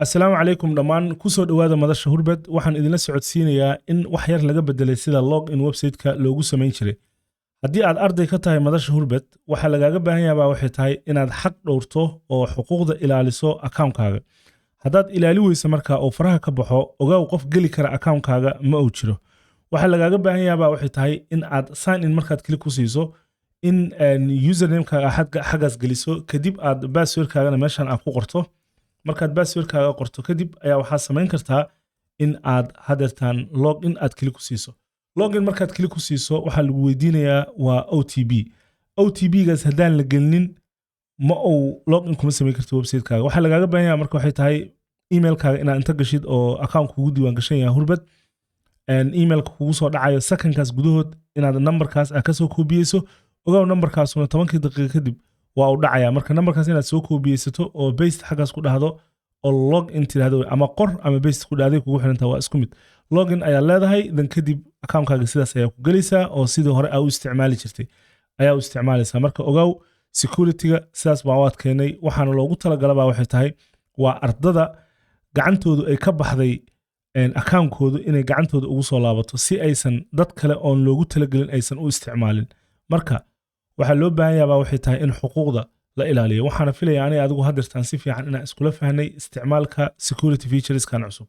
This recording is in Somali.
السلام عليكم دمان كسر دوادة مدرسة هربت وحن إذن سعودسينيا إن وحير لقى بدل سيدا لوج إن ويب سايت كلوجو سمين شري هدي على الأرض كتاي مدرسة هربت وحل لقى بهنيا بوحيتاي إن هذا حق دورته أو حقوق إلى لسو أكاون كاغا هداد إلى لوي سمركا أو فرها كبحو وجاو قف جلي كرا أكاون كاغا ما أوتشرو وحل لقى بهنيا بوحيتاي إن عاد ساين إن مركات كليكو سيزو إن يوزر نيم كاغا حاجز جلسو كديب عاد باسور كاغا ماشان أكو قرطه markaad passwordkaaga qorto kadib ayaa waxaa samayn kartaa in aad hadeertaan login aad klik ku siiso login markaad klik ku siiso waxaa lagu weydiinayaa waa OTP OTP-gaas haddaan la gelinin ma uu login kuma samayn karto website-kaaga waxaa lagaaga baahan yahay marka waxay tahay emailkaaga inaad inta gashid oo account kugu diiwaan gashan yahay Hurbad emailka kugu soo dhacayo secondkaas gudahood inaad numberkaas aad ka soo koobiyeyso ogow numberkaasuna 10 daqiiqo kadib waa u dhacaya marka numberkaas inaad soo koobiyeysato oo paste xagaas ku dhahdo oo login tiraahdo ama qor ama paste ku dhahday kugu xiranta waa isku mid login ayaa leedahay dan kadib account-kaaga sidaas ayaa ku galaysaa oo sidii hore aad u isticmaali jirtay ayaa u isticmaalaysaa marka ogow security-ga sidaas baa waad keenay waxaana loogu talagalay waxay tahay waa ardada gacantoodu ay ka baxday account-koodu inay gacantooda ugu soo laabato si aysan dad kale oon loogu talagelin aysan u isticmaalin marka waxa loo baahan yahay waxay tahay in xuquuqda la ilaaliyo waxaana filayaa inay adigu hadirtaan si fiican inaan iskula fahnay isticmaalka security features kan cusub